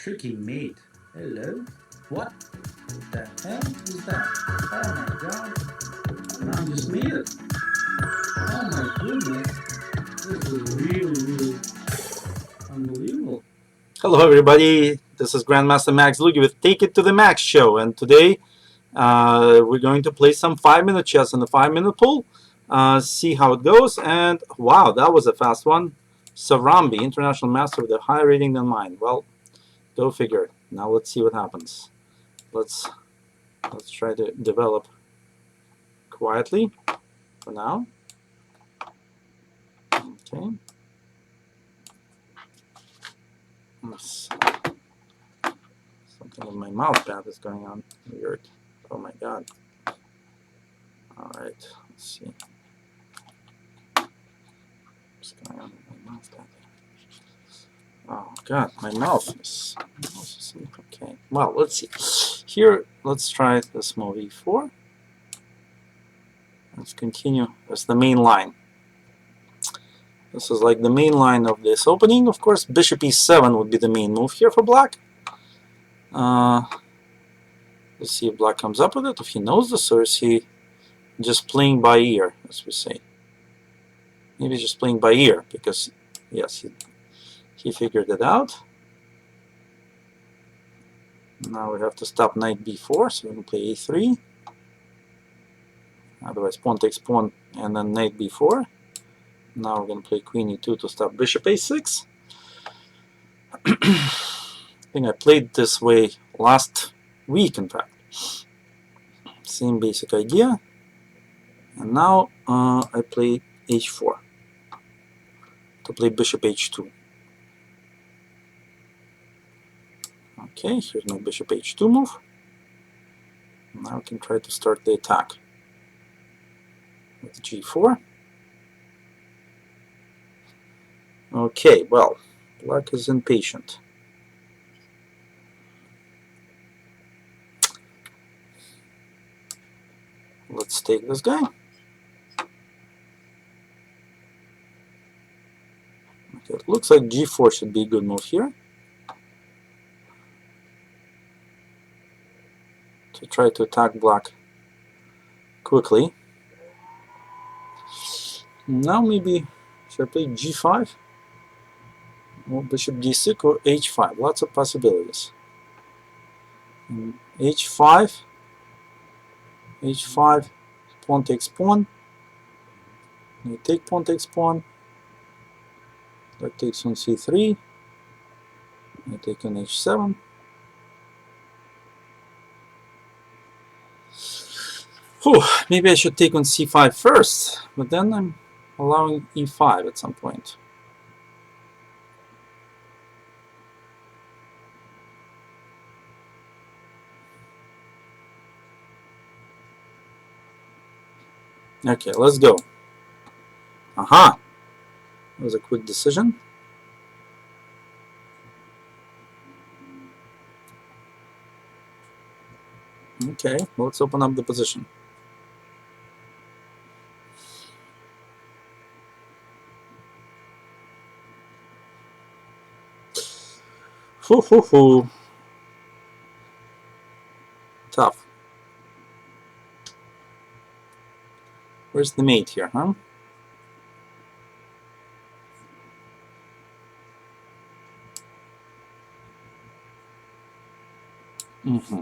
tricky mate. Hello? What the hell is that? Oh my god. Around just made it. Oh my goodness. This is really unbelievable. Hello, everybody. This is Grandmaster Max Dlugy with Take It to the Max show, and today we're going to play some 5-minute chess in the 5-minute pool. See how it goes. And wow, that was a fast one. Sarambi, international master with a higher rating than mine. Well, go figure. Now let's see what happens. Let's try to develop quietly for now. Okay. Something in my mouth pad is going on. Weird. Oh my god. All right. Let's see. What's going on in my mouth pad? Oh god, my mouth is okay. Well, let's see. Here, let's try this move e4. Let's continue. That's the main line. This is like the main line of this opening. Of course, bishop e7 would be the main move here for black. Let's see if black comes up with it, if he knows this, or is he just playing by ear, as we say. Maybe he's just playing by ear, because, yes, he figured it out. Now we have to stop knight b4, so we can play a3. Otherwise, pawn takes pawn, and then knight b4. Now we're going to play queen e2 to stop bishop a6. I think I played this way last week, in fact. Same basic idea. And now I play h4 to play bishop h2. Okay, here's my bishop h2 move. Now I can try to start the attack with g4. Okay, well, black is impatient. Let's take this guy. Okay, it looks like g4 should be a good move here. To try to attack black quickly. Now maybe, should I play g5? Or bishop d6 or h5? Lots of possibilities. h5, h5, pawn takes pawn. You take pawn takes pawn. That takes on c3. I take on h7. Whew, maybe I should take on c5 first, but then I'm allowing e5 at some point. Okay, let's go. Aha! That was a quick decision. Okay, let's open up the position. Hoo hoo hoo. Tough. Where's the mate here, huh? Mm-hmm.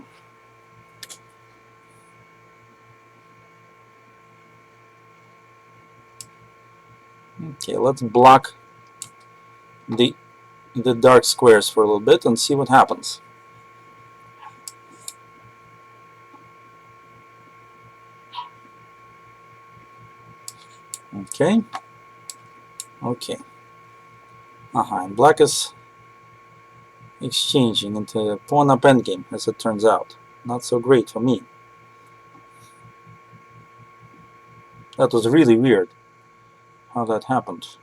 Okay, let's block the dark squares for a little bit and see what happens. Okay. Okay. And black is exchanging into a pawn up endgame, as it turns out. Not so great for me. That was really weird how that happened.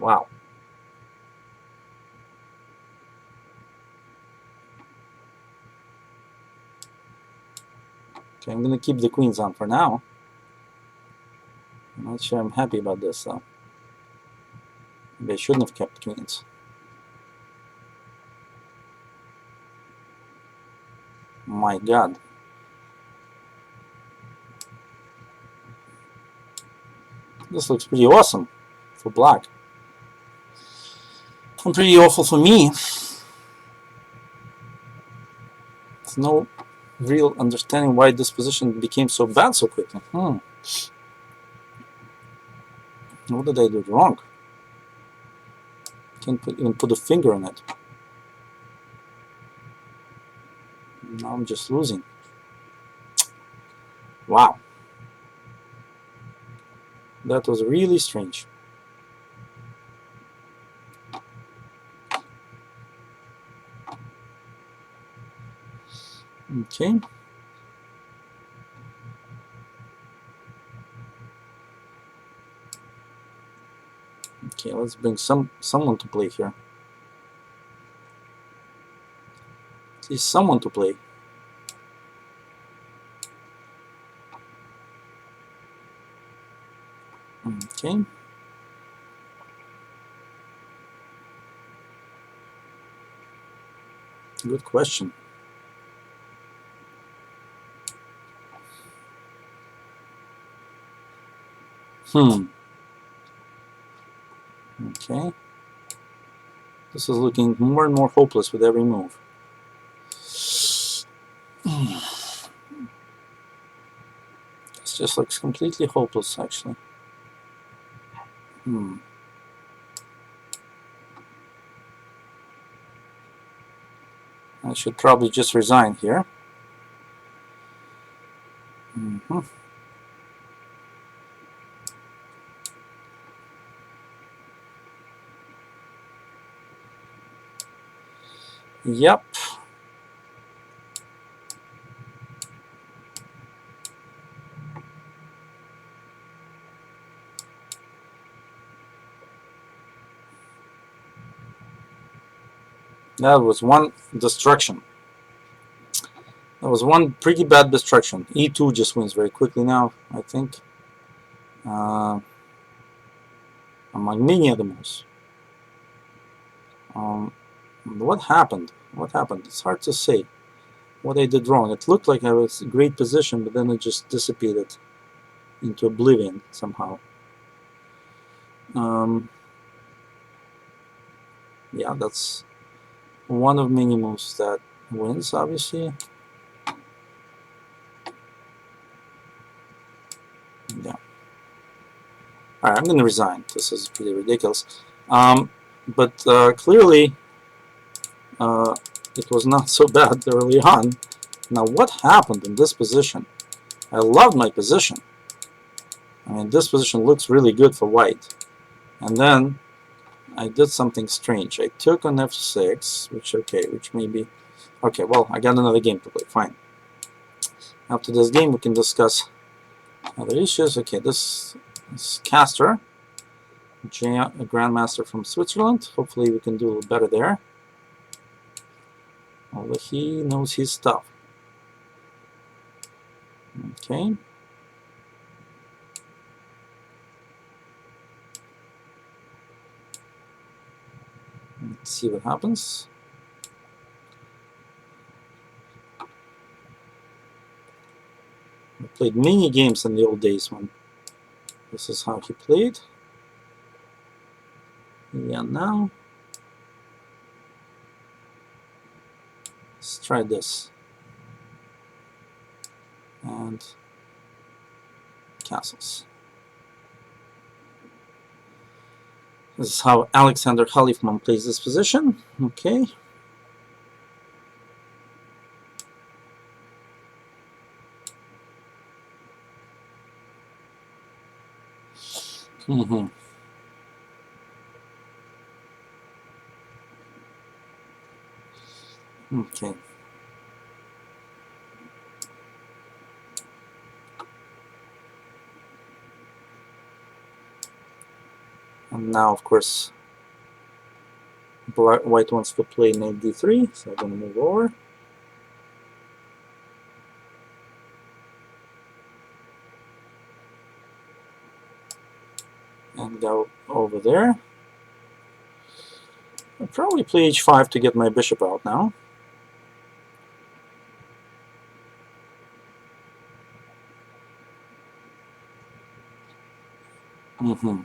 Wow. Okay, I'm going to keep the queens on for now. I'm not sure I'm happy about this, though. Maybe I shouldn't have kept queens. My God. This looks pretty awesome for black. And pretty awful for me. There's no real understanding why this position became so bad so quickly. What did I do wrong? Can't even put a finger on it. Now I'm just losing. Wow. That was really strange. Okay. Okay, let's bring someone to play here. At least someone to play. Okay. Good question. Okay. This is looking more and more hopeless with every move. This just looks completely hopeless, actually. I should probably just resign here. Yep. That was one destruction. That was one pretty bad destruction. E2 just wins very quickly now, I think. Among many other moves. What happened? What happened? It's hard to say what I did wrong. It looked like I was in great position, but then it just dissipated into oblivion somehow. Yeah, that's one of many moves that wins, obviously. Yeah. Alright, I'm going to resign. This is pretty ridiculous. But clearly, it was not so bad early on. Now, what happened in this position? I love my position. I mean, this position looks really good for white. And then I did something strange. I took on f6, which maybe... Okay, well, I got another game to play. Fine. After this game, we can discuss other issues. Okay, this is Castor, a grandmaster from Switzerland. Hopefully we can do a little better there. Although he knows his stuff. Okay. Let's see what happens. I played many games in the old days when this is how he played. Yeah, now let's try this. And castles. This is how Alexander Halifman plays this position. Okay. Okay. And now, of course, white wants to play knight d3, so I'm going to move over. And go over there. I'll probably play h5 to get my bishop out now. And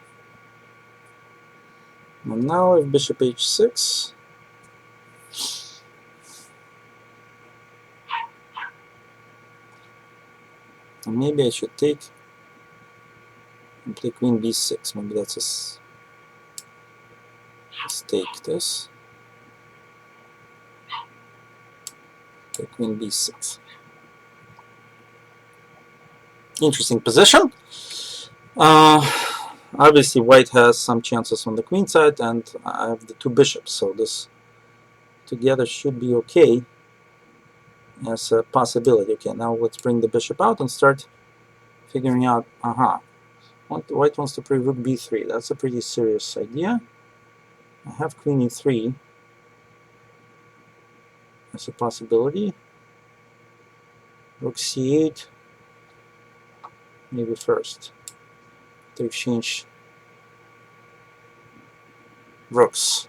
now if bishop h6, and maybe I should take and play queen b6. Maybe that's a mistake. This play queen b6. Interesting position. Obviously, white has some chances on the queen side, and I have the two bishops, so this together should be okay as a possibility. Okay, now let's bring the bishop out and start figuring out. White wants to play rook b3. That's a pretty serious idea. I have queen e3 as a possibility. Rook c8, maybe first, to exchange rooks.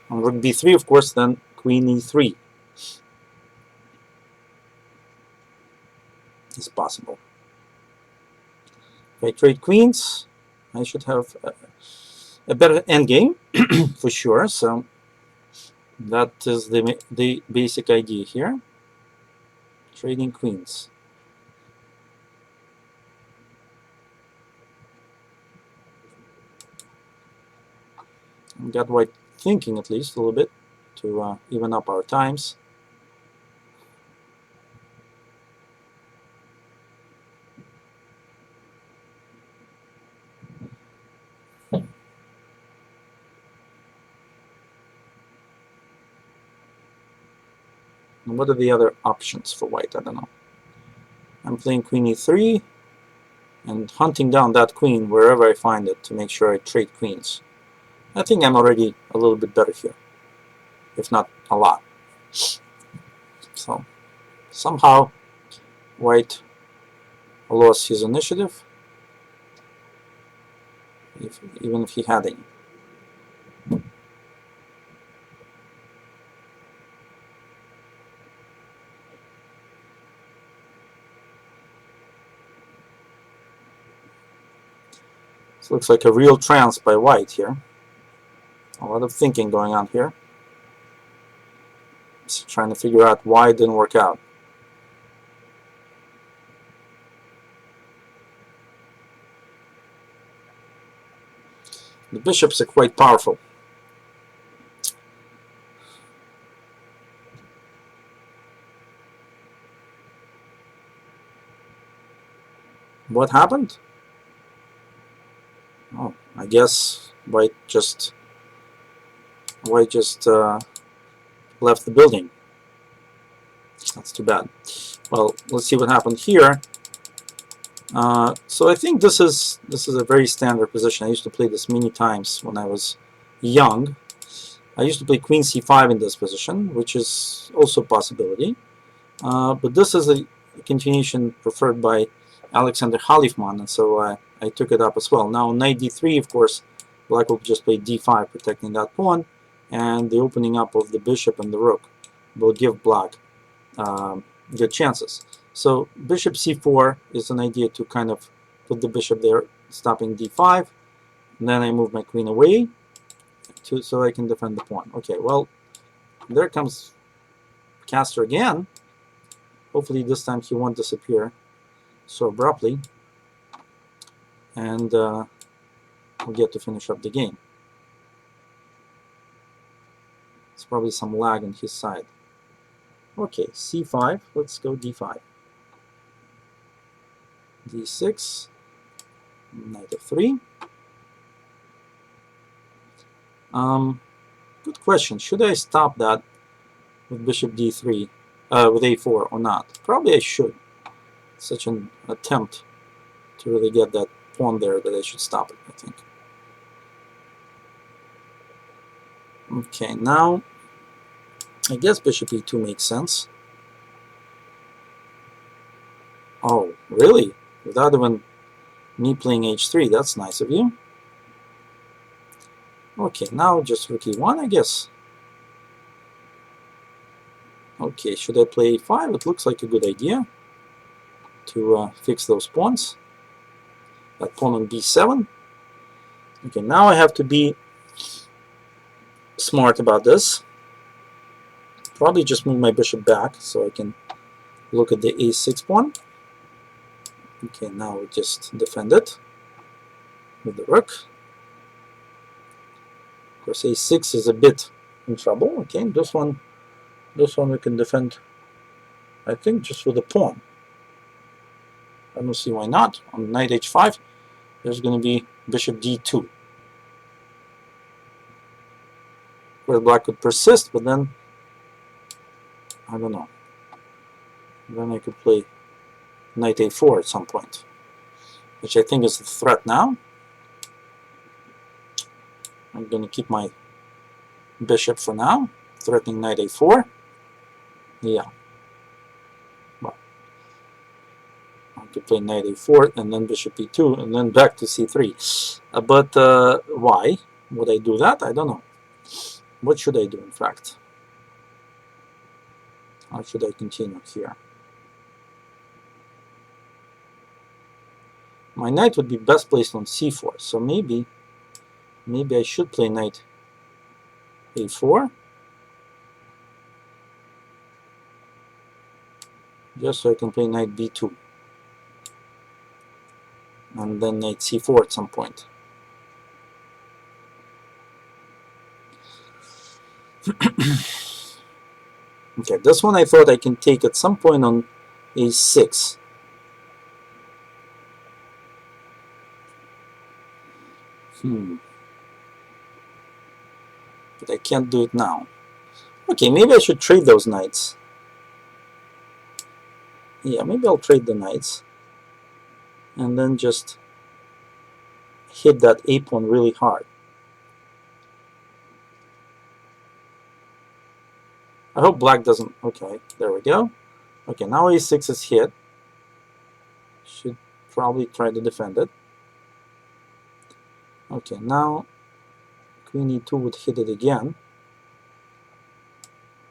On rook b3, of course, then queen e3 is possible. If I trade queens, I should have a better endgame for sure. So that is the basic idea here. Trading queens. And got white thinking at least a little bit to even up our times. And what are the other options for white? I don't know. I'm playing queen e3 and hunting down that queen wherever I find it to make sure I trade queens. I think I'm already a little bit better here, if not a lot. So somehow white lost his initiative, even if he had any. This looks like a real trance by white here. A lot of thinking going on here. Just trying to figure out why it didn't work out. The bishops are quite powerful. What happened? Oh, I guess white just left the building. That's too bad. Well, let's see what happened here. So I think this is a very standard position. I used to play this many times when I was young. I used to play queen c5 in this position, which is also a possibility. But this is a continuation preferred by Alexander Halifman, and so I took it up as well. Now knight d3, of course, black will just play d5, protecting that pawn, and the opening up of the bishop and the rook will give black good chances. So bishop c4 is an idea to kind of put the bishop there, stopping d5, and then I move my queen away so I can defend the pawn. Okay, well, there comes Castor again. Hopefully this time he won't disappear so abruptly, and we'll get to finish up the game. It's probably some lag on his side. Okay, c5, let's go d5. d6, knight f3. Good question. Should I stop that with bishop d3, with a4 or not? Probably I should. Such an attempt to really get that pawn there that I should stop it, I think. Okay, now I guess bishop e2 makes sense. Oh, really? Without even me playing h3, that's nice of you. Okay, now just rook e1, I guess. Okay, should I play e5? It looks like a good idea to fix those pawns. That pawn on b7. Okay, now I have to be smart about this. Probably just move my bishop back so I can look at the a6 pawn. Okay, now we just defend it with the rook. Of course, a6 is a bit in trouble. Okay, this one we can defend, I think, just with a pawn. I don't see why not. On knight h5, there's going to be bishop d2. Where black could persist, but then, I don't know. Then I could play knight a4 at some point, which I think is the threat now. I'm going to keep my bishop for now, threatening knight a4. Yeah. Well, I could play knight a4 and then bishop e2 and then back to c3. But why would I do that? I don't know. What should I do, in fact? How should I continue here? My knight would be best placed on c4, so maybe I should play knight a4, just so I can play knight b2, and then knight c4 at some point. Okay, this one I thought I can take at some point on a6. But I can't do it now. Okay, maybe I should trade those knights. Yeah, maybe I'll trade the knights. And then just hit that a pawn really hard. I hope black doesn't... Okay, there we go. Okay, now a6 is hit. Should probably try to defend it. Okay, now queen e2 would hit it again.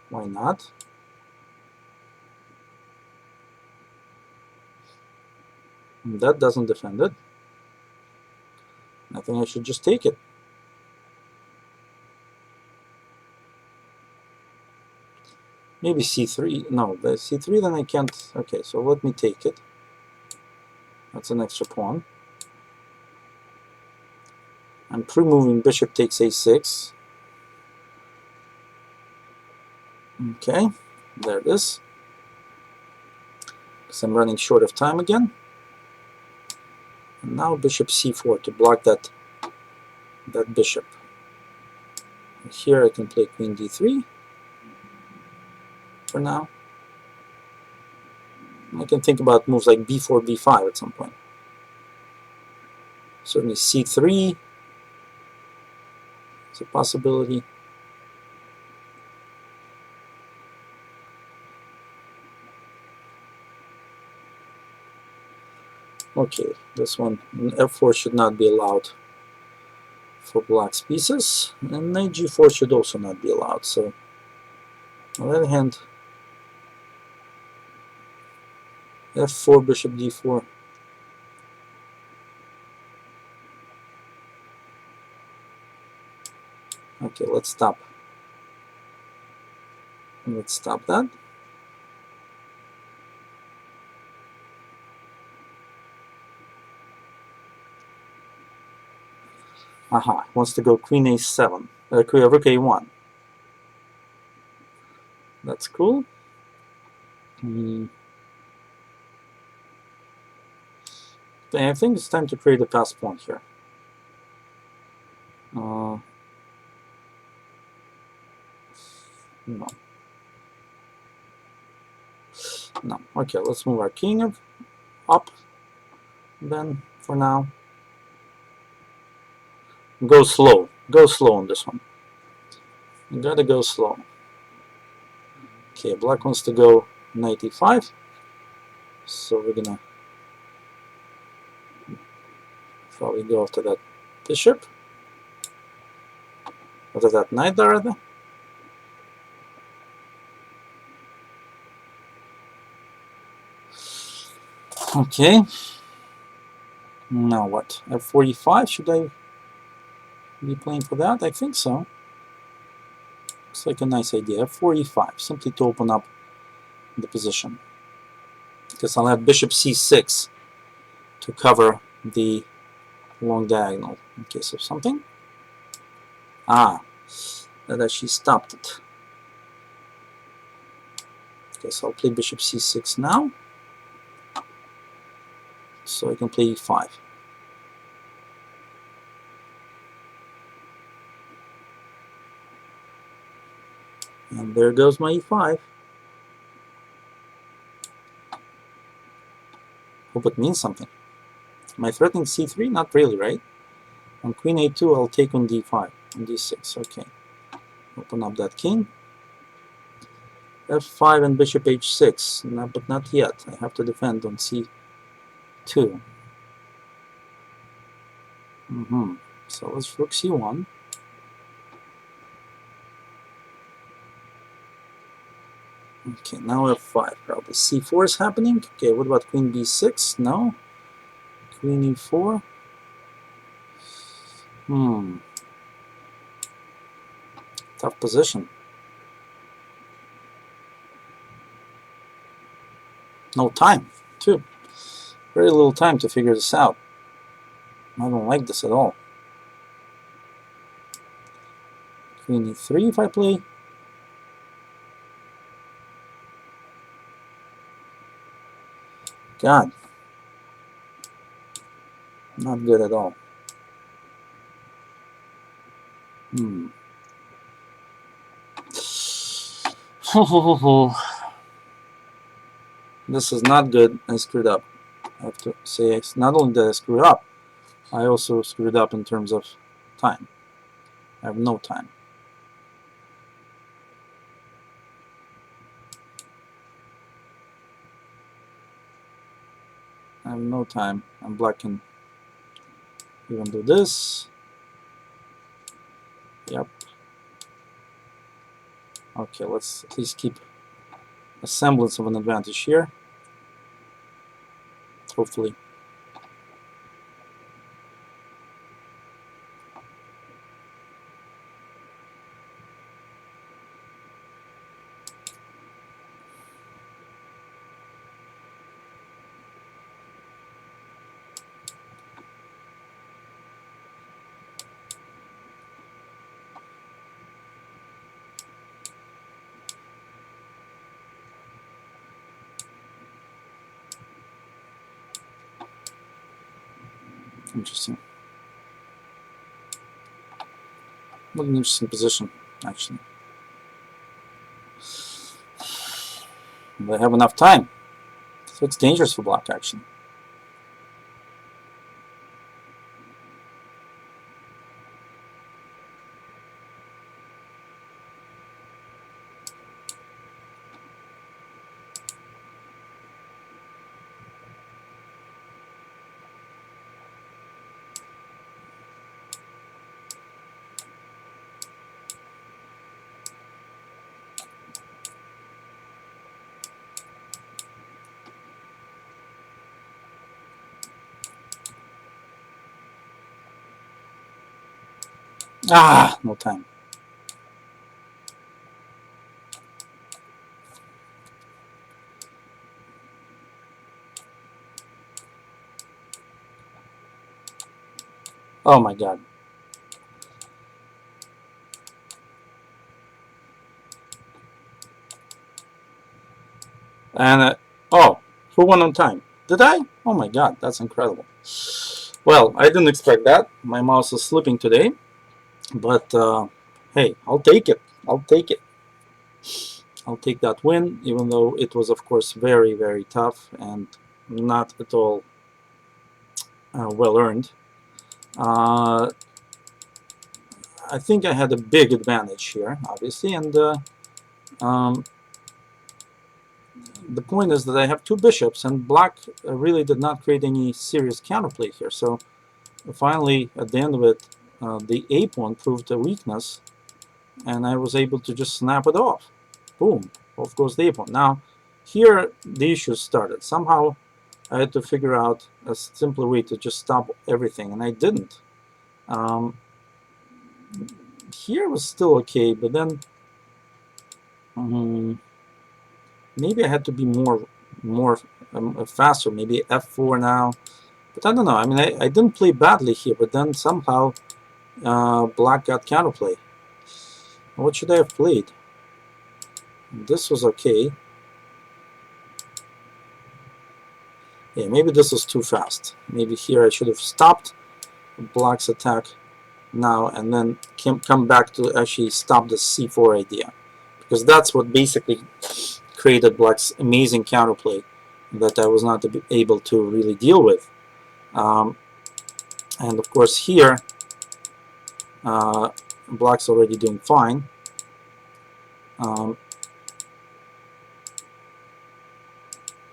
Why not? And that doesn't defend it. I think I should just take it. Maybe c3. No, the c3 then I can't. Okay, so let me take it. That's an extra pawn. I'm pre-moving bishop takes a6. Okay, there it is. Because I'm running short of time again. And now bishop c4 to block that bishop. And here I can play queen d3 for now. I can think about moves like b4, b5 at some point. Certainly c3 is a possibility. Okay, this one, f4 should not be allowed for black's pieces, and knight g4 should also not be allowed. So on the other hand, f4, bishop d4. Okay, let's stop. Let's stop that. Aha, wants to go queen a7, rook a1. That's cool. I think it's time to create a pass pawn here. No. No. Okay, let's move our king up then for now. Go slow. Go slow on this one. You gotta go slow. Okay, black wants to go knight e5. So we're gonna probably go after that bishop. What is that, knight there? Okay. Now what? F45, should I be playing for that? I think so. Looks like a nice idea. F45, simply to open up the position. Because I'll have bishop c6 to cover the long diagonal in case of something. Ah, that actually stopped it. Guess I'll play bishop c6 now. So I can play e5. And there goes my e5. Hope it means something. Am I threatening c3? Not really, right? On queen a2, I'll take on d5, on d6. Okay. Open up that king. f5 and bishop h6. No, but not yet. I have to defend on c2. So let's rook c1. Okay, now f5. Probably c4 is happening. Okay, what about queen b6? No. Queen e4. Tough position. No time, too. Very little time to figure this out. I don't like this at all. Queen e3 if I play. God. Not good at all. This is not good. I screwed up. I have to say, not only did I screw up, I also screwed up in terms of time. I have no time. I have no time. And black can even do this. Yep. Okay, let's at least keep a semblance of an advantage here. Hopefully. Interesting. What an interesting position, actually. They have enough time. So it's dangerous for black, actually. Ah, no time. Oh my God. And, oh, who won on time? Did I? Oh my God, that's incredible. Well, I didn't expect that. My mouse is slipping today. But, hey, I'll take it. I'll take it. I'll take that win, even though it was, of course, very, very tough and not at all well earned. I think I had a big advantage here, obviously, and the point is that I have two bishops, and black really did not create any serious counterplay here. So finally, at the end of it, the a pawn proved a weakness, and I was able to just snap it off. Boom, off goes the a-pawn. Now here the issues started. Somehow I had to figure out a simpler way to just stop everything, and I didn't. Here was still okay, but then maybe I had to be more faster. Maybe f4 now, but I don't know. I mean, I didn't play badly here, but then somehow black got counterplay. What should I have played? This was okay. Yeah, maybe this was too fast. Maybe here I should have stopped black's attack now and then come back to actually stop the c4 idea, because that's what basically created black's amazing counterplay that I was not able to really deal with. And of course here black's already doing fine.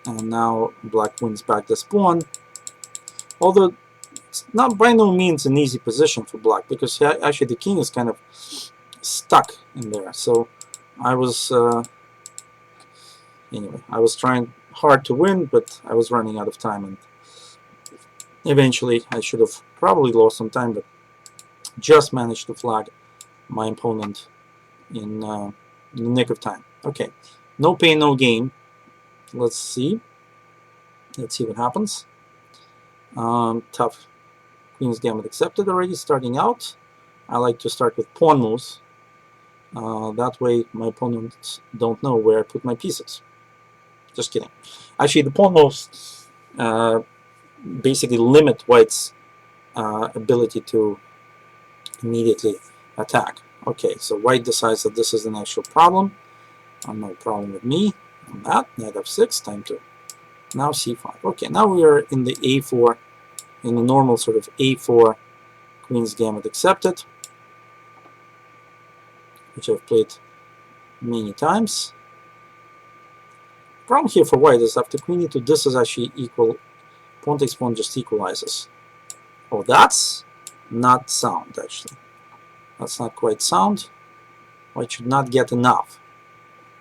And now black wins back this pawn, although it's not by no means an easy position for black, because actually the king is kind of stuck in there. So I was anyway, I was trying hard to win, but I was running out of time, and eventually I should have probably lost some time, but just managed to flag my opponent in the nick of time. Okay, no pain, no gain. Let's see what happens. Tough queen's gambit accepted already. Starting out, I like to start with pawn moves. That way my opponents don't know where I put my pieces. Just kidding. Actually, the pawn moves basically limit white's ability to immediately attack. Okay, so white decides that this is an actual problem. No problem with me on that. Knight f6, time to now c5. Okay, now we are in the a4, in the normal sort of a4 queen's gambit accepted, which I've played many times. Problem here for white is after queen e2, this is actually equal. Pawn takes pawn just equalizes. Oh, that's not sound, actually. That's not quite sound. White should not get enough,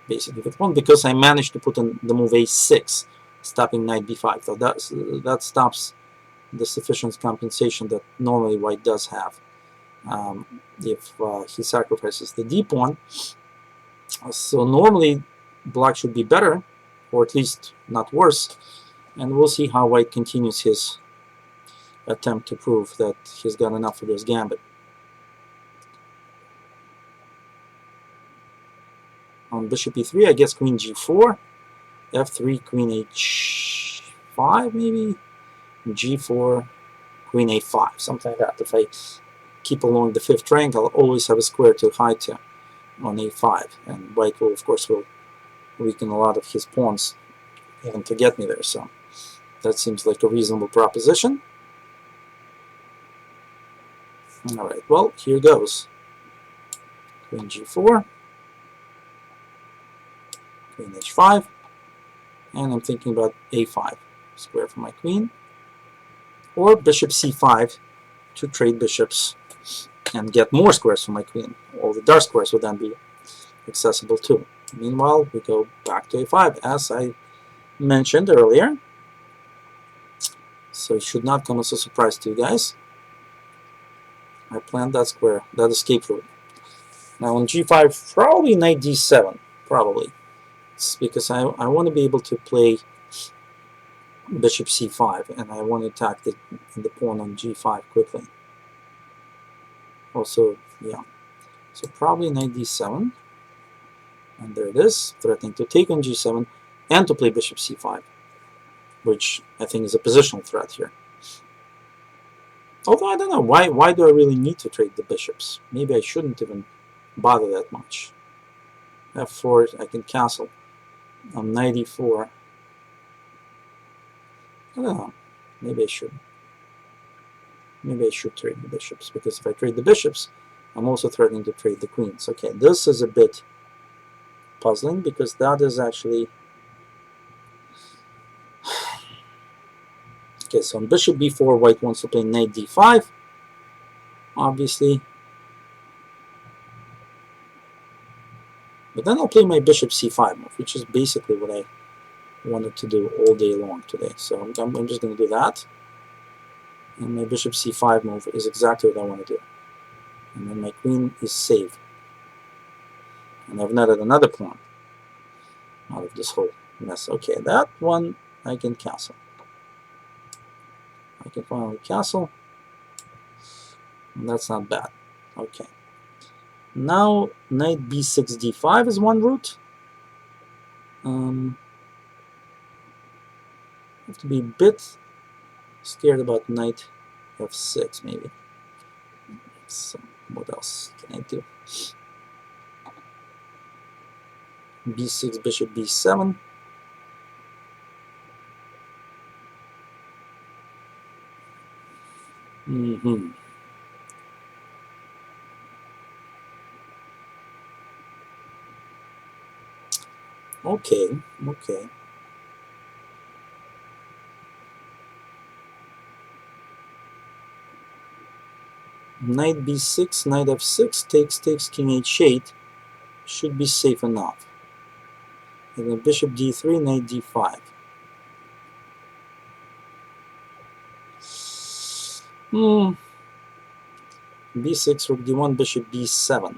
basically, with pawn, because I managed to put in the move a6, stopping knight b5. So that stops the sufficient compensation that normally white does have if he sacrifices the d pawn. So normally black should be better, or at least not worse, and we'll see how white continues his attempt to prove that he's got enough of this gambit. On bishop e3, I guess queen g4, f3, queen h5 maybe, g4, queen a5, something like that. If I keep along the fifth rank, I'll always have a square to hide to on a5, and white will, of course, will weaken a lot of his pawns even to get me there. So that seems like a reasonable proposition. All right, well, here goes. Queen g4, queen h5, and I'm thinking about a5, square for my queen, or bishop c5 to trade bishops and get more squares for my queen. All the dark squares would then be accessible too. Meanwhile, we go back to a5, as I mentioned earlier. So it should not come as a surprise to you guys. I planned that square, that escape route. Now on g5, probably knight d7, probably. It's because I want to be able to play bishop c5, and I want to attack the pawn on g5 quickly. Also, yeah. So probably knight d7. And there it is, threatening to take on g7 and to play bishop c5, which I think is a positional threat here. Although I don't know, why do I really need to trade the bishops? Maybe I shouldn't even bother that much. f4, I can castle. On knight e4. I don't know, maybe I should. Maybe I should trade the bishops, because if I trade the bishops, I'm also threatening to trade the queens. Okay, this is a bit puzzling, because that is actually... Okay, so on bishop b4, white wants to play knight d5, obviously. But then I'll play my bishop c5 move, which is basically what I wanted to do all day long today. So I'm just going to do that. And my bishop c5 move is exactly what I want to do. And then my queen is safe. And I've netted another pawn out of this whole mess. Okay, that one I can castle. I can finally castle. And that's not bad. Okay. Now knight b6 d5 is one route. I have to be a bit scared about knight f6 maybe. So what else can I do? b6 bishop b7. Okay. Knight b6, knight f6, takes king h8. Should be safe enough. And then bishop d3, knight d5. b6, rook d1, bishop b7.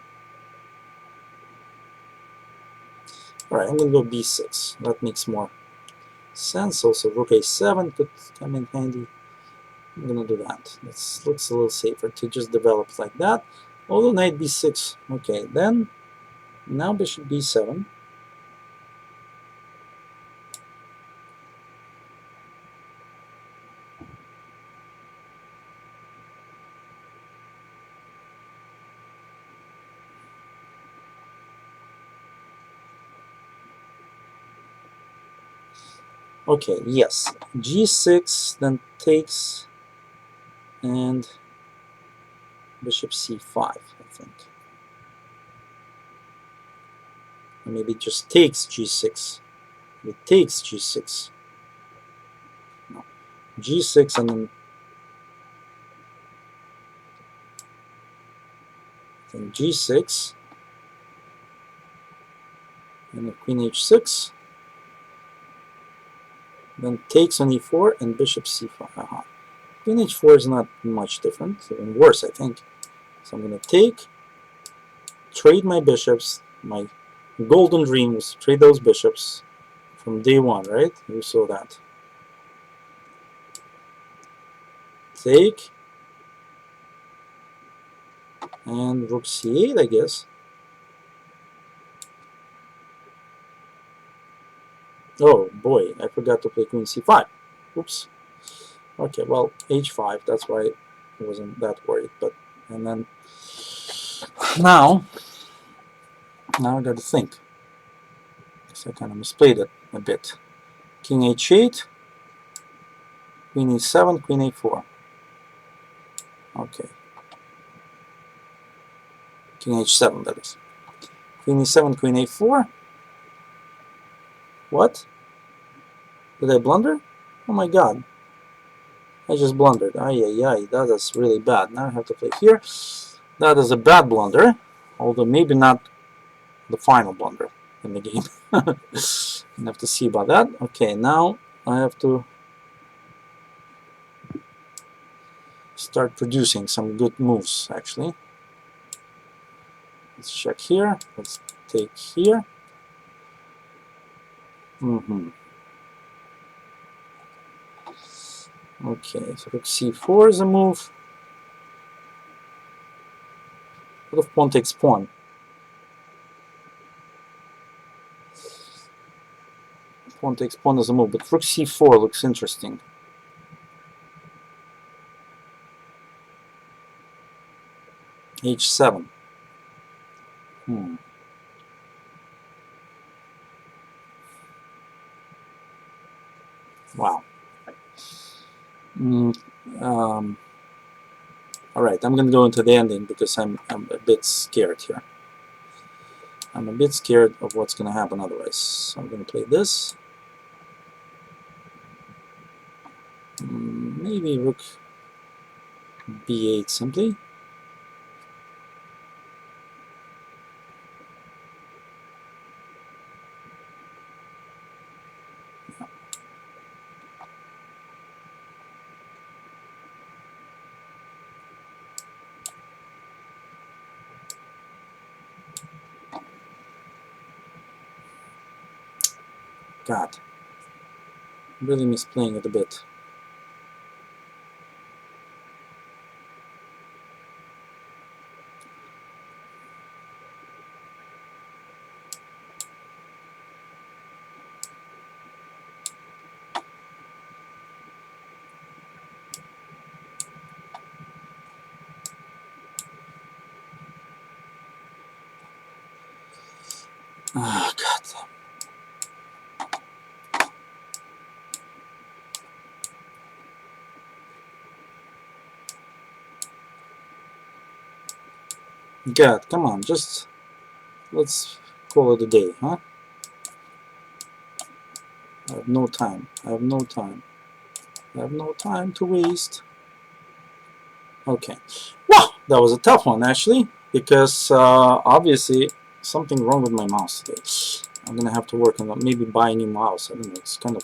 Alright, I'm going to go b6. That makes more sense. Also, rook a7 could come in handy. I'm going to do that. That looks a little safer to just develop like that. Although knight b6. Okay, then now bishop b7. Okay, yes. g6 then takes and bishop c5, I think. Or maybe it just takes g6. It takes g6. No. g6 and then g6 and the queen h6. Then takes on e4 and bishop c5. Queen h4 is not much different, even worse, I think. So I'm going to take, trade my bishops. My golden dream was to trade those bishops from day one, right? You saw that. Take, and rook c8, I guess. Oh boy, I forgot to play queen c5. Oops. Okay, well, h5, that's why I wasn't that worried. But and then now I got to think. Because I kind of misplayed it a bit. King h8, queen e7, queen a4. Okay. King h7, that is. Queen e7, queen a4. What? Did I blunder? Oh my god. I just blundered. Ay, ay, ay. That is really bad. Now I have to play here. That is a bad blunder. Although maybe not the final blunder in the game. I have to see about that. Okay, now I have to start producing some good moves, actually. Let's check here. Let's take here. Okay, so rook c4 is a move. What if pawn takes pawn? Pawn takes pawn as a move, but rook c4 looks interesting. h7. Wow. All right, I'm going to go into the ending because I'm a bit scared here. I'm a bit scared of what's going to happen otherwise. So I'm going to play this. Maybe rook b8 simply. God. Really miss playing it a bit. Oh, God. God, come on, just let's call it a day, huh? I have no time. I have no time. I have no time to waste. Okay. Well, that was a tough one, actually, because obviously something wrong with my mouse today. I'm going to have to work on that. Maybe buy a new mouse. I don't know. It's kind of...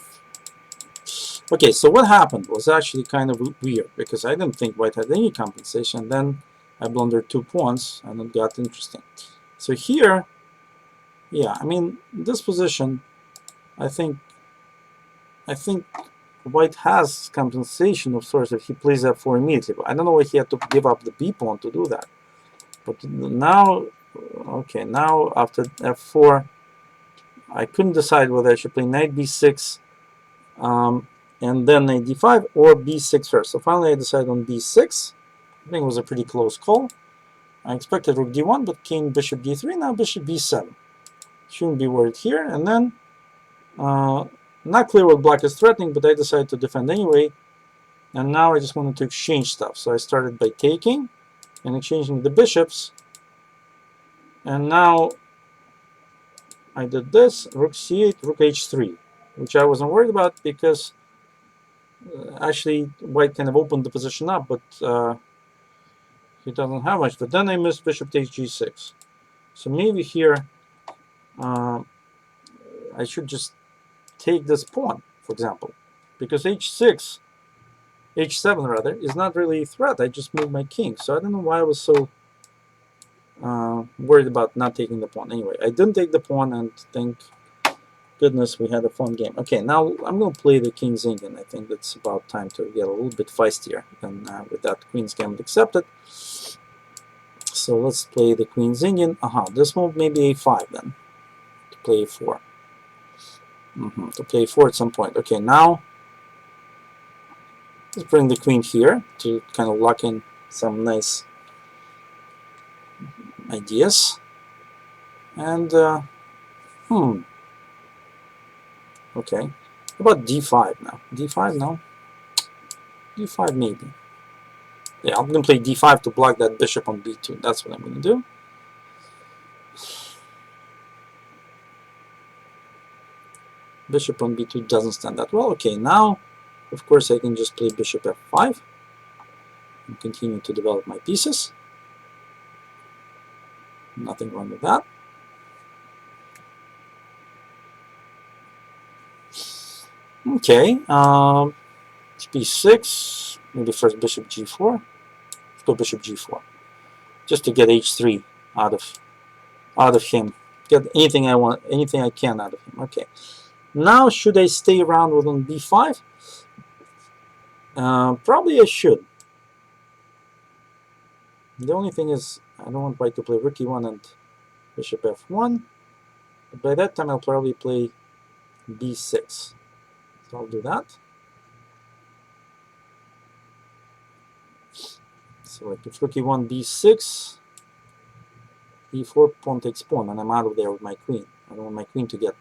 Okay, so what happened was actually kind of weird, because I didn't think white had any compensation. Then I blundered 2 pawns, and it got interesting. So here, yeah, I mean, this position, I think white has compensation of sorts if he plays f4 immediately. But I don't know why he had to give up the b pawn to do that. But now, okay, now after f4, I couldn't decide whether I should play knight b6 and then knight d5 or b6 first. So finally I decided on b6. I think it was a pretty close call. I expected rook d1, but came bishop d3, now bishop b7. Shouldn't be worried here. And then, not clear what black is threatening, but I decided to defend anyway. And now I just wanted to exchange stuff. So I started by taking and exchanging the bishops. And now I did this, rook c8, rook h3, which I wasn't worried about because actually white kind of opened the position up, but he doesn't have much. But then I missed bishop takes g6. So maybe here I should just take this pawn, for example, because h6, h7 rather, is not really a threat. I just moved my king. So I don't know why I was so worried about not taking the pawn. Anyway, I didn't take the pawn, and thank goodness we had a fun game. Okay, now I'm going to play the King's Indian. I think it's about time to get a little bit feistier than with that Queen's Gambit accepted. So let's play the Queen's Indian. Aha, this move may be a5 then, to play a4. To play a4 at some point. Okay, now let's bring the queen here to kind of lock in some nice ideas. And, okay. How about d5 now? d5 now? d5 maybe. Yeah, I'm going to play d5 to block that bishop on b2. That's what I'm going to do. Bishop on b2 doesn't stand that well. Okay, now, of course, I can just play bishop f5 and continue to develop my pieces. Nothing wrong with that. Okay, b6, maybe first bishop g4. Let's go bishop g4, just to get h3 out of him. Get anything I want, anything I can out of him. Okay. Now, should I stay around with on b5? Probably I should. The only thing is, I don't want white to play rook e1 and bishop f1. But by that time, I'll probably play b6. So I'll do that. So like if rook e1, b6, e4, pawn takes pawn, and I'm out of there with my queen. I don't want my queen to get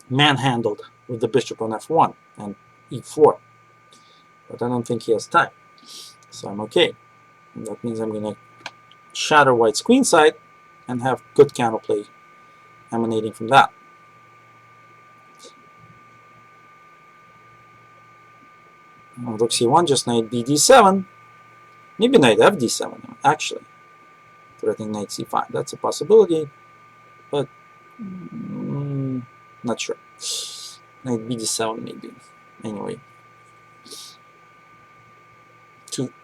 manhandled with the bishop on f1 and e4. But I don't think he has time. So I'm okay. And that means I'm going to shatter white's queen side and have good counterplay emanating from that. Rook c1, just knight bd7. Maybe knight fd7, actually. Threatening knight c5. That's a possibility, but not sure. Knight bd7 maybe. Anyway.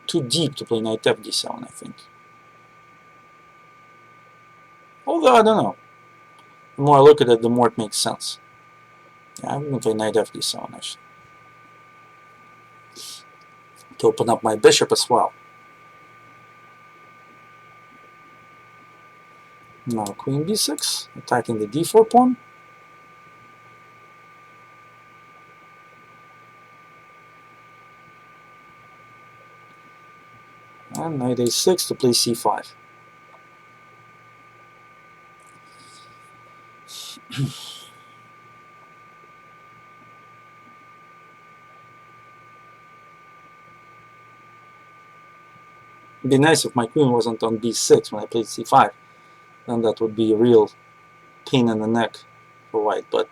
Too deep to play knight fd7, I think. Although, I don't know. The more I look at it, the more it makes sense. Okay, I'm going to play knight fd7 actually, to open up my bishop as well. Now queen b6, attacking the d4 pawn. And knight a6 to play c5. It'd be nice if my queen wasn't on b6 when I played c5. Then that would be a real pain in the neck for white. But,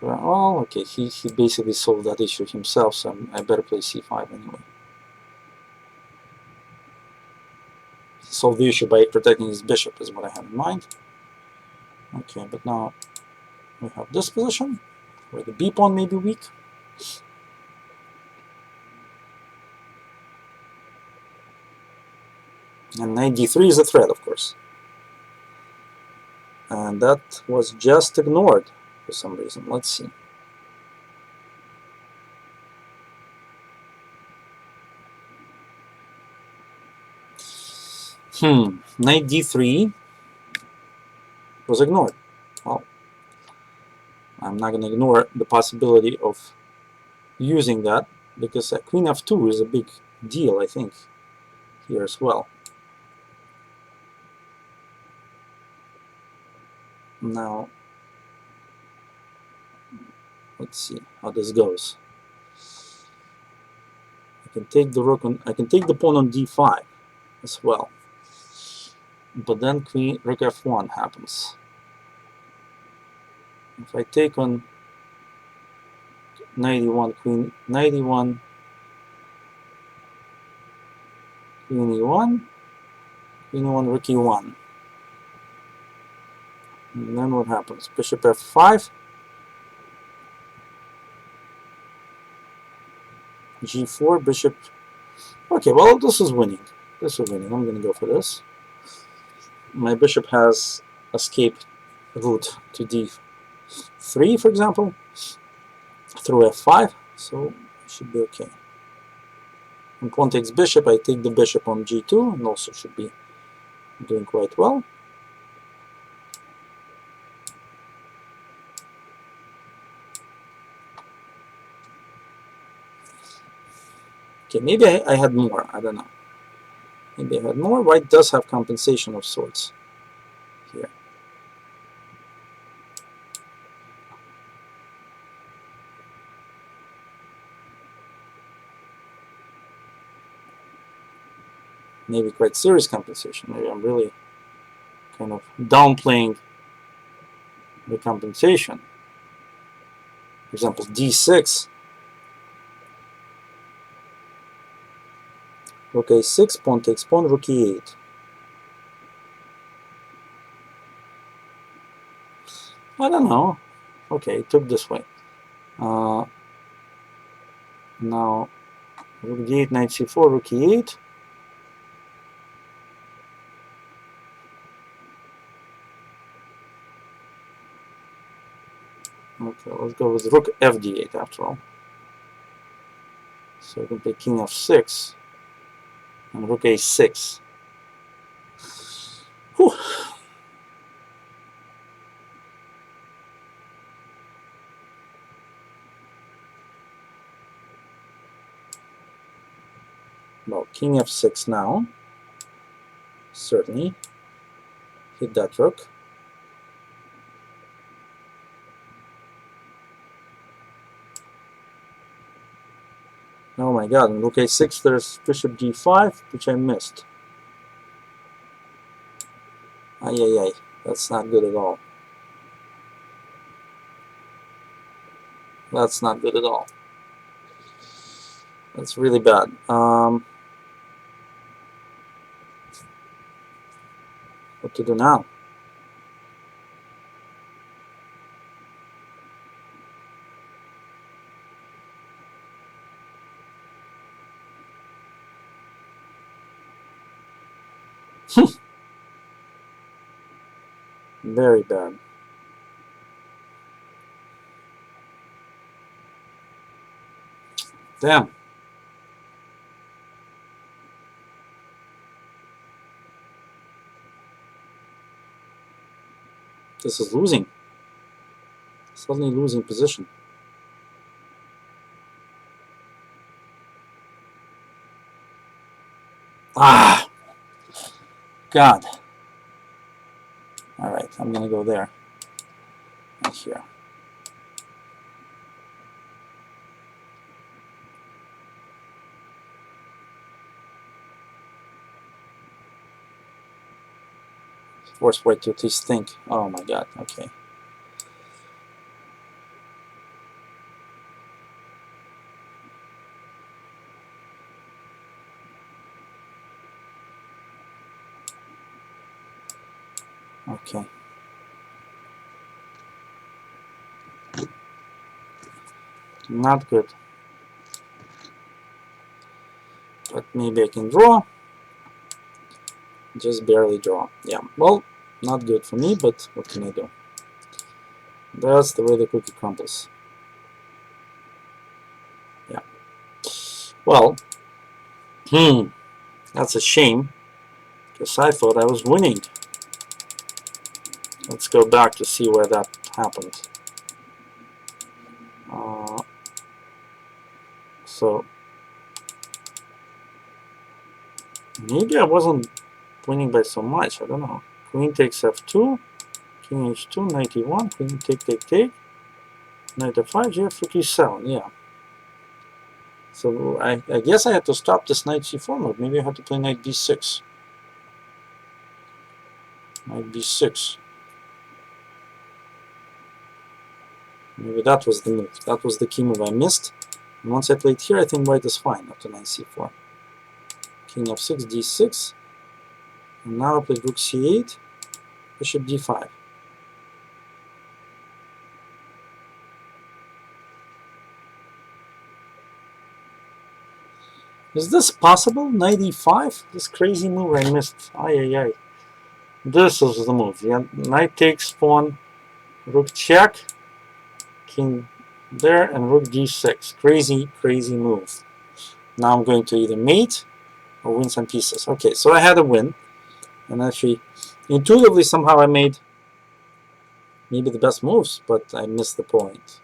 well, okay, he basically solved that issue himself, so I better play c5 anyway. He solved the issue by protecting his bishop is what I had in mind. Okay, but now we have this position, where the b pawn may be weak. And knight d3 is a threat, of course. And that was just ignored for some reason. Let's see. Knight d3 was ignored. Well, I'm not going to ignore the possibility of using that, because queen f2 is a big deal, I think, here as well. Now, let's see how this goes. I can take the rook on, I can take the pawn on d5 as well, but then queen rook f1 happens. If I take on knight e1, queen knight e1, queen e1, queen e1, rook e1, and then what happens? Bishop f5, g4, bishop. Okay, well, this is winning. This is winning. I'm going to go for this. My bishop has escaped route to d3, for example, through f5, so it should be okay. When pawn takes bishop, I take the bishop on g2, and also should be doing quite well. Okay, maybe I had more. I don't know. Maybe I had more. White does have compensation of sorts here. Maybe quite serious compensation. Maybe I'm really kind of downplaying the compensation. For example, d6, rook a6, pawn takes pawn, rook e8. I don't know. Okay, it took this way. Now, rook d8, knight c4, rook e8. Okay, let's go with rook fd8 after all. So I can play king f6 and rook a6. Whew. Well, king f6 now. Certainly. Hit that rook. Oh my god, in rook a6 there's bishop g5, which I missed. Ay, ay, ay. That's not good at all. That's not good at all. That's really bad. What to do now? Very bad. Damn. This is losing. Suddenly losing position. Ah! God. Alright, I'm gonna go there. And here. Force white to at least think. Oh my god, okay. Okay. Not good. But maybe I can draw. Just barely draw. Yeah, well, not good for me, but what can I do? That's the way the cookie crumbles. Yeah. Well, that's a shame, because I thought I was winning. Let's go back to see where that happened. So, maybe I wasn't winning by so much, I don't know. Queen takes f2, king h2, knight e1, queen take, knight f5, gf rook e7, yeah. So I guess I had to stop this knight c4 move. Maybe I had to play knight b6. Knight b6. Maybe that was the move. That was the key move I missed. And once I played here, I think white is fine after knight c4. King f6, d6. And now I played rook c8, bishop d5. Is this possible? Knight e5? This crazy move I missed. Ay, ay, ay. This is the move. Yeah, knight takes pawn, rook check, king there, and rook d6. Crazy, crazy move. Now I'm going to either mate or win some pieces. Okay, so I had a win. And actually, intuitively, somehow I made maybe the best moves, but I missed the point.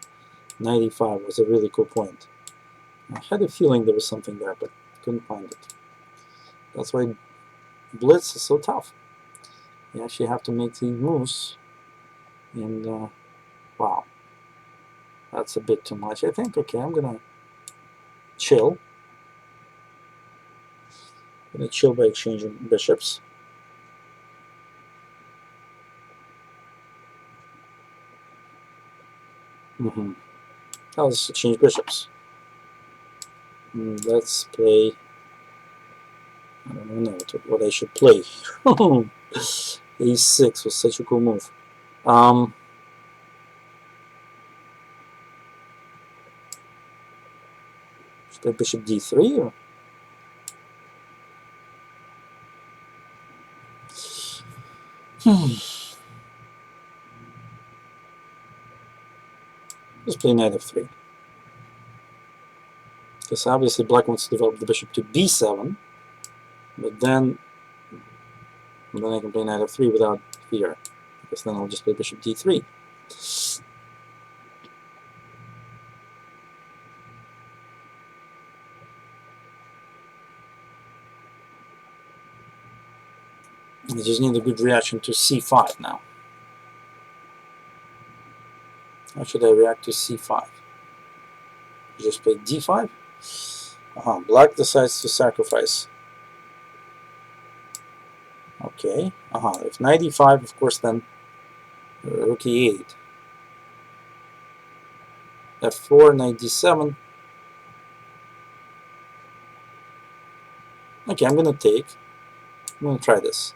95 was a really cool point. I had a feeling there was something there, but couldn't find it. That's why Blitz is so tough. You actually have to make these moves. And, wow. That's a bit too much, I think. Okay, I'm going to chill. I'm going to chill by exchanging bishops. Now let's exchange bishops. Let's play... I don't know what I should play. A6 was such a cool move. Should I play bishop d3 or? Let's play knight f3. Because obviously black wants to develop the bishop to b7, but then I can play knight f3 without fear, because then I'll just play bishop d3. I just need a good reaction to c5 now. How should I react to c5? Just play d5? Black decides to sacrifice. Okay. If knight e5, of course, then rook e8. f4, knight d7. Okay, I'm gonna take. I'm gonna try this.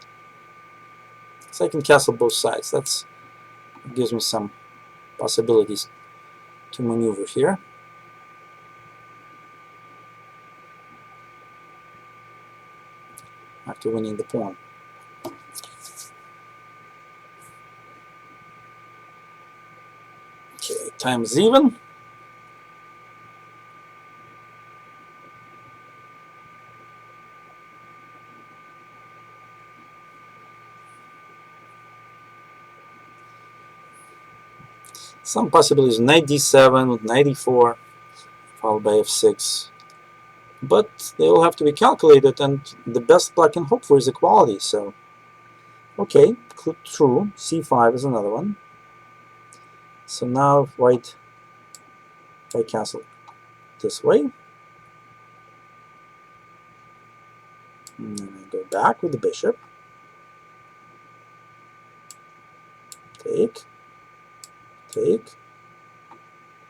So I can castle both sides. That gives me some possibilities to maneuver here. After winning the pawn. Okay, time is even. Some possibilities, knight d7 with knight e4, followed by f6. But they all have to be calculated, and the best black can hope for is equality. So, okay, true. c5 is another one. So now if I castle this way, and then I go back with the bishop. Take.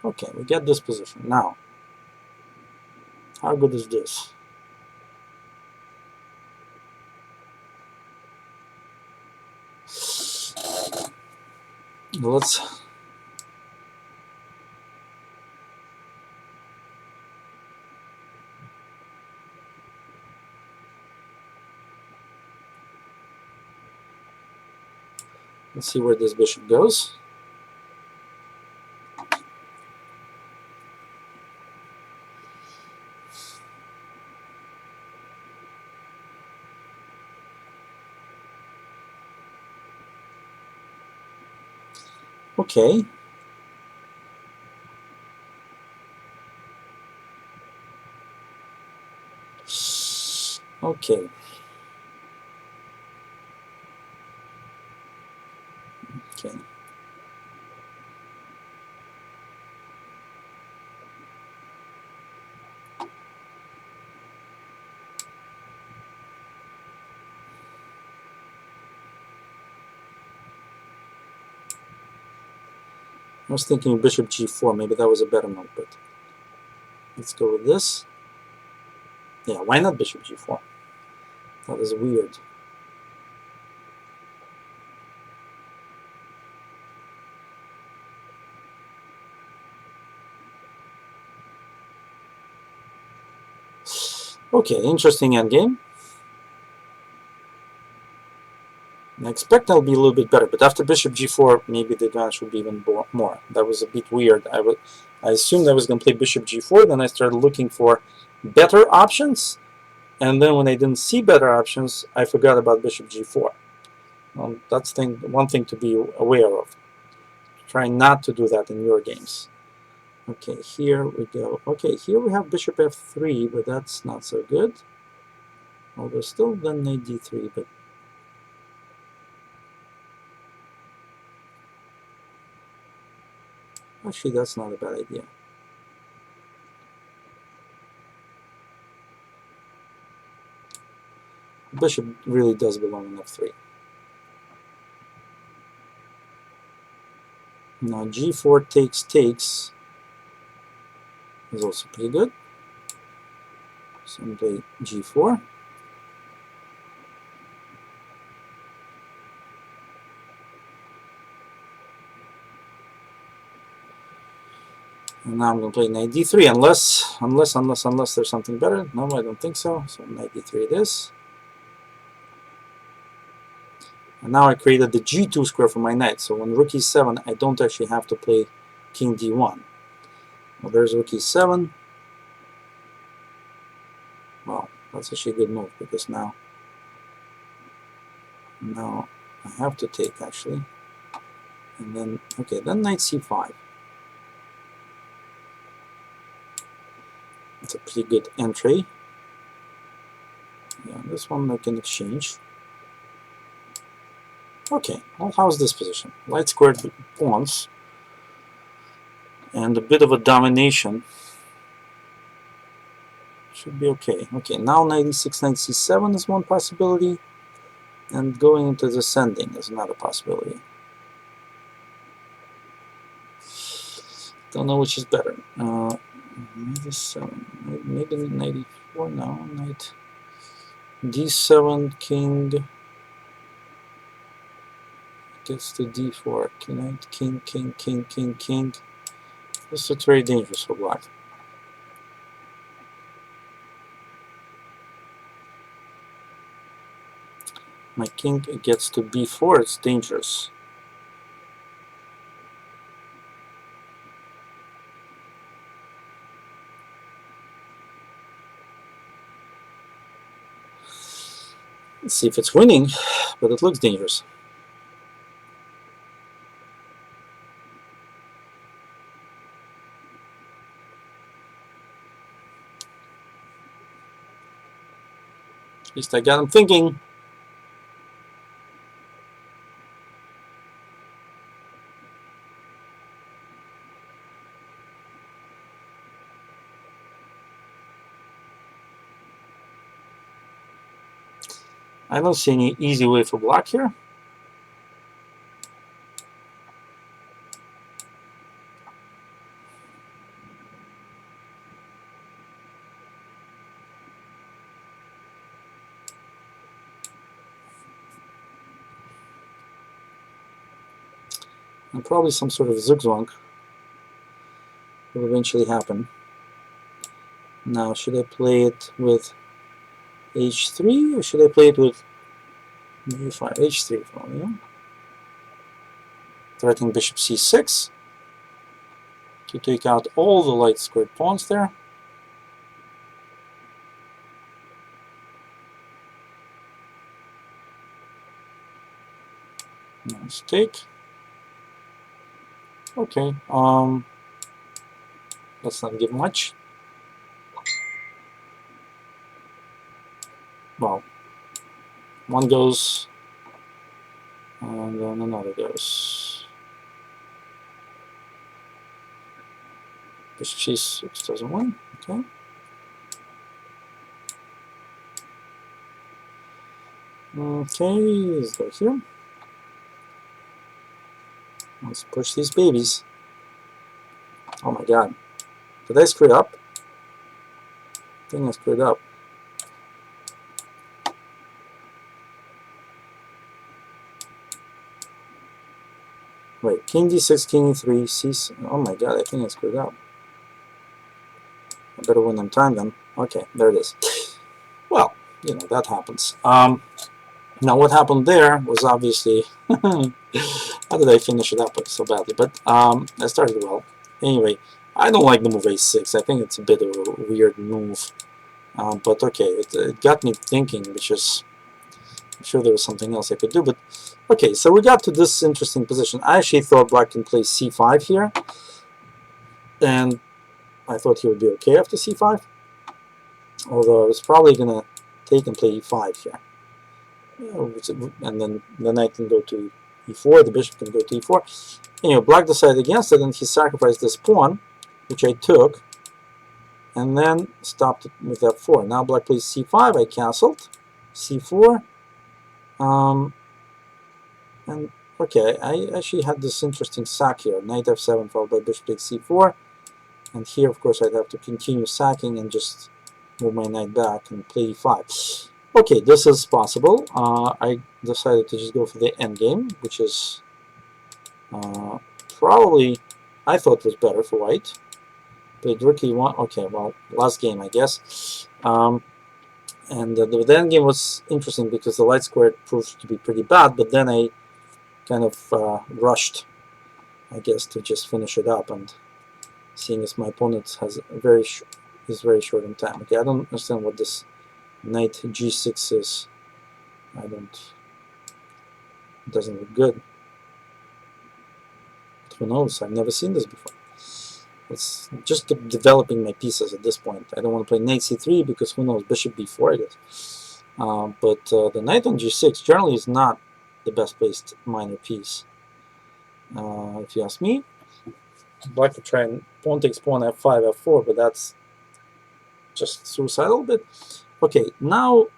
Okay, we get this position. Now, how good is this? Let's see where this bishop goes. Okay. Okay. Okay. I was thinking bishop g4. Maybe that was a better move, but let's go with this. Yeah, why not bishop g4? That is weird. Okay, interesting endgame. I expect that'll be a little bit better, but after bishop g4, maybe the advantage would be even more. That was a bit weird. I assumed I was going to play bishop g4, then I started looking for better options, and then when I didn't see better options, I forgot about bishop g4. That's one thing to be aware of. Try not to do that in your games. Okay, here we go. Okay, here we have bishop f3, but that's not so good. Although still then knight d3, but actually that's not a bad idea. Bishop really does belong in f3. Now g4 takes is also pretty good. So I'm play g4. And now I'm going to play knight d3 unless there's something better. No, I don't think so. So knight d3 it is. And now I created the g2 square for my knight. So when rook e7, I don't actually have to play king d1. Well, there's rook e7. Well, that's actually a good move because now I have to take actually. And then, okay, then knight c5. That's a pretty good entry. Yeah, this one I can exchange. Okay, well, how's this position? Light squared pawns and a bit of a domination. Should be okay. Okay, now knight e6, knight c7 is one possibility, and going into descending is another possibility. Don't know which is better. Knight e7, maybe knight e4 now. Knight d7, king gets to d4. Knight, king. This looks very dangerous for black. My king gets to b4, it's dangerous. Let's see if it's winning, but it looks dangerous. At least I got him thinking. I don't see any easy way for black here. And probably some sort of zigzag will eventually happen. Now, should I play it with h3 or should I play it with g5? h3 probably, yeah. Threatening bishop c6 to take out all the light squared pawns there. Nice take. Okay, let's not give much. Well, one goes, and then another goes. Bishop c6 doesn't win. Okay. Okay, let's go here. Let's push these babies. Oh my god. Did I screw it up? I think I screwed up. Wait, king d6, king e3, c. Oh my god, I think I screwed up. I better win on time then. Okay, there it is. Well, you know, that happens. Now what happened there was obviously... How did I finish it up so badly? But I started well. Anyway, I don't like the move a6. I think it's a bit of a weird move. But okay, it got me thinking, which is... I'm sure there was something else I could do. But okay, so we got to this interesting position. I actually thought black can play c5 here. And I thought he would be okay after c5. Although I was probably going to take and play e5 here. And then the knight can go to e4, the bishop can go to e4. Anyway, black decided against it, and he sacrificed this pawn, which I took, and then stopped it with f4. Now black plays c5, I castled, c4, and okay, I actually had this interesting sack here, knight f7 followed by bishop takes c4, and here of course I'd have to continue sacking and just move my knight back and play e5. Okay, this is possible. I decided to just go for the endgame, which is probably, I thought was better for white. Played rook e1. Okay, well, last game, I guess. And the endgame was interesting because the light square proved to be pretty bad, but then I kind of rushed, I guess, to just finish it up. And seeing as my opponent has is very short in time. Okay, I don't understand what this knight g6 is. It doesn't look good. But who knows? I've never seen this before. Let's just keep developing my pieces at this point. I don't want to play knight c3 because who knows, bishop b4 I guess. But the knight on g6 generally is not the best placed minor piece. If you ask me, I'd like to try and pawn takes pawn f5, f4, but that's just suicidal a bit. Okay, now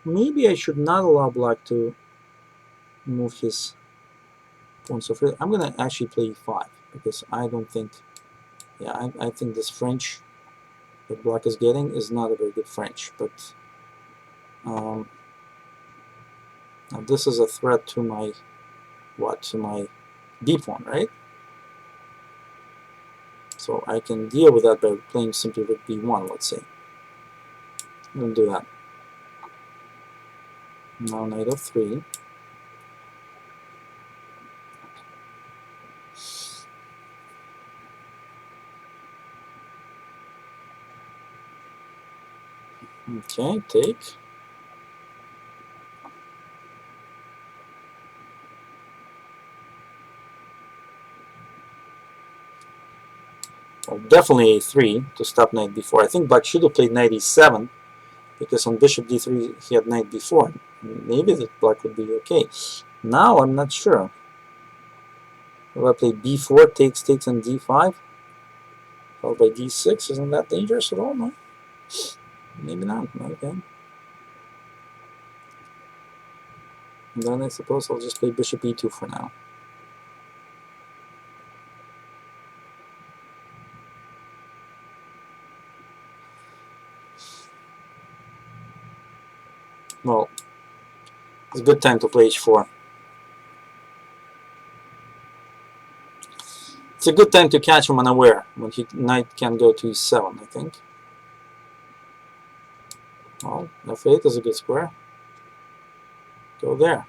maybe I should not allow black to move his pawn so freely. I'm going to actually play e5 because I don't think, yeah, I think this French that black is getting is not a very good French, but now this is a threat to my, what, to my d pawn, right? So I can deal with that by playing simply rook b1, let's say. I'm going to do that. Now knight f3. Okay, take. Well, definitely a3 to stop knight b4. I think black should have played knight e7 because on bishop d3 he had knight b4. Maybe the black would be okay. Now I'm not sure. If I play b4, takes, and d5, followed by d6, isn't that dangerous at all? No? Maybe not. Okay. And then I suppose I'll just play bishop e2 for now. Well, it's a good time to play h4. It's a good time to catch him unaware when knight can go to e7, I think. Well, f8 is a good square. Go there.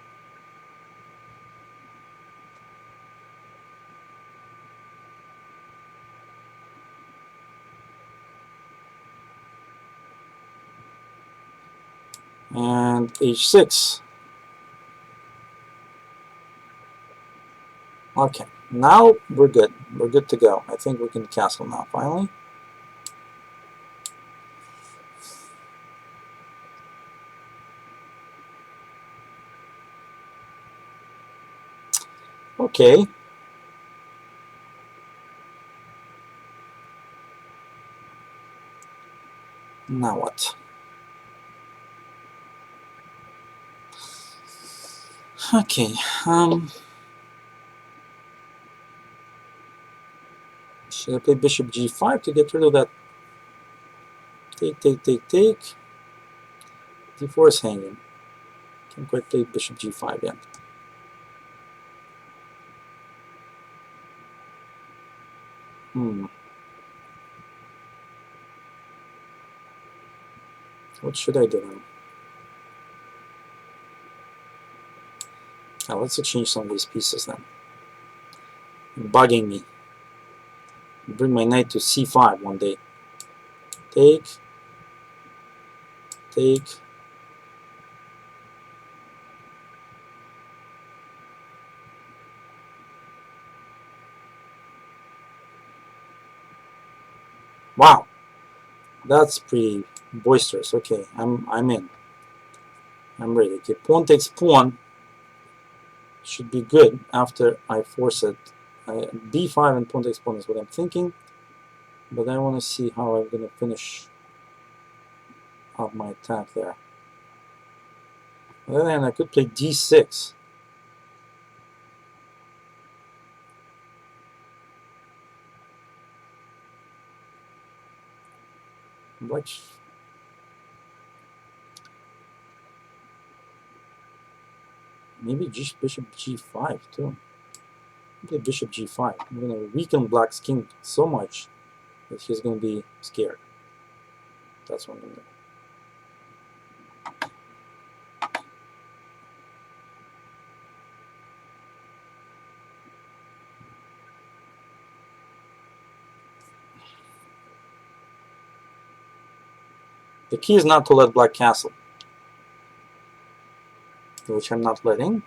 And h6. Okay, now we're good. We're good to go. I think we can castle now, finally. Okay. Now what? Okay. Should I play bishop g5 to get rid of that? Take. d4 is hanging. Can't quite play bishop g5 yet. What should I do now? Now let's exchange some of these pieces then. Bugging me. Bring my knight to c5 one day. Take. Wow, that's pretty boisterous. Okay, I'm in. I'm ready. Okay, pawn takes pawn should be good after I force it. b5 and pawn takes pawn is what I'm thinking, but I want to see how I'm going to finish up my attack there. On the other hand, I could play d6. Which maybe bishop g5 too. Play bishop g5. I'm going to weaken black's king so much that he's going to be scared. That's what I'm going to do. The key is not to let black castle, which I'm not letting.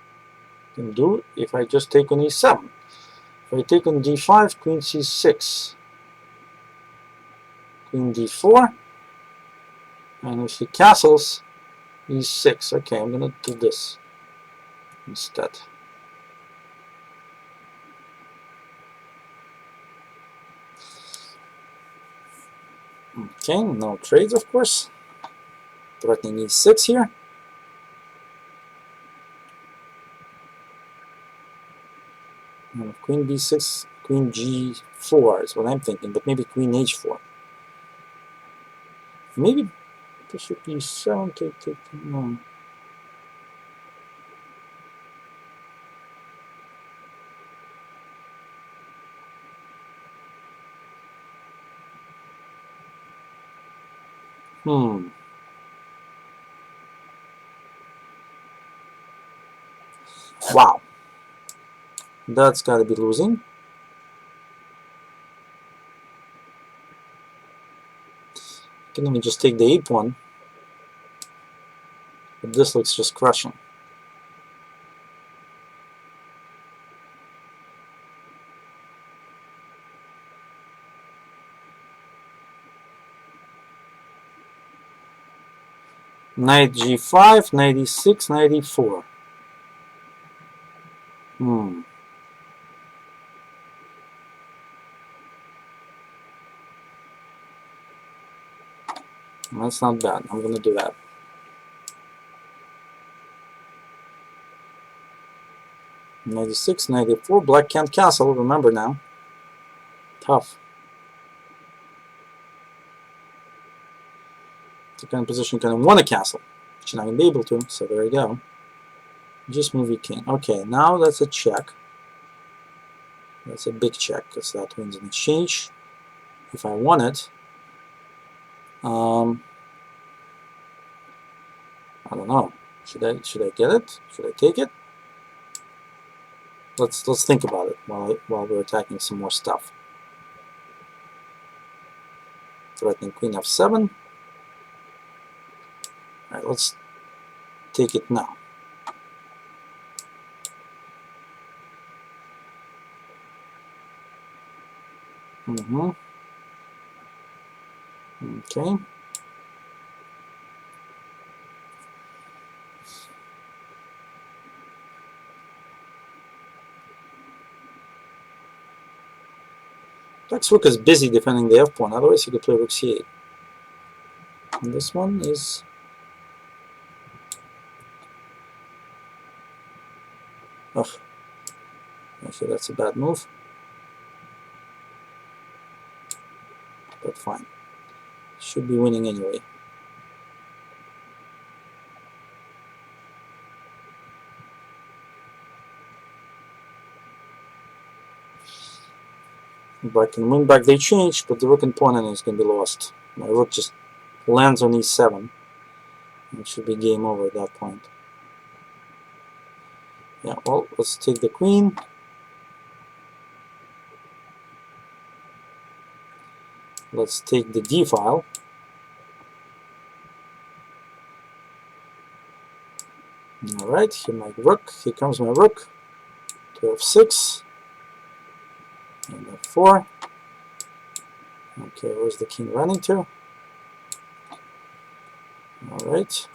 I can do if I just take on e7. If I take on d5, queen c6, queen d4, and if he castles, e6. Okay, I'm gonna do this instead. Okay, no trades, of course. Threatening e6 here. And queen b6, queen g4 is what I'm thinking, but maybe queen h4. Maybe bishop e7, take, no. Wow. That's gotta be losing. Can even just take the 8 one. But this looks just crushing. Knight g5, knight e6, knight e4. That's not bad. I'm going to do that. Knight e6, knight e4. Black can't castle, remember now. Tough. The kind of position kind of want a castle. But you're not going to be able to, so there you go. Just move your king. Okay, now that's a check. That's a big check, because that wins an exchange. If I want it, I don't know. Should I get it? Should I take it? Let's think about it while we're attacking some more stuff. Threatening queen f7. All right, let's take it now. Okay. Black's rook is busy defending the f pawn, otherwise he could play rook c8. And this one is... Ugh. Actually, that's a bad move. But fine. Should be winning anyway. Black can win back the exchange, but the rook and pawn is going to be lost. My rook just lands on e7. It should be game over at that point. Yeah, well, let's take the queen. Let's take the d file. Alright, here my rook. Here comes my rook. To f6. And f4. Okay, where's the king running to? Alright.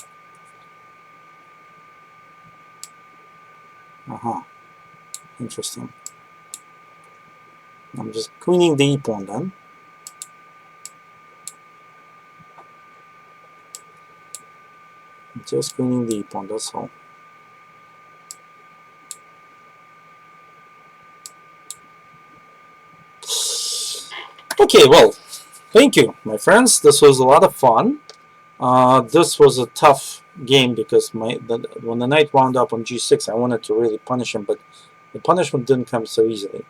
Interesting. I'm just queening the e pawn then. Just queening the e pawn, that's all. Okay, well, thank you, my friends. This was a lot of fun. This was a tough game because when the knight wound up on g6, I wanted to really punish him, but the punishment didn't come so easily.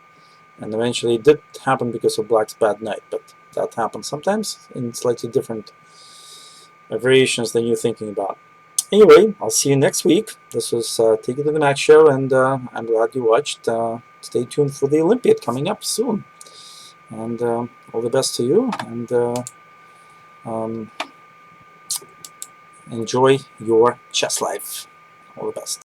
And eventually it did happen because of Black's bad knight, but that happens sometimes in slightly different variations than you're thinking about. Anyway, I'll see you next week. This was Take It to the Max show, and I'm glad you watched. Stay tuned for the Olympiad coming up soon. And all the best to you, and enjoy your chess life. All the best.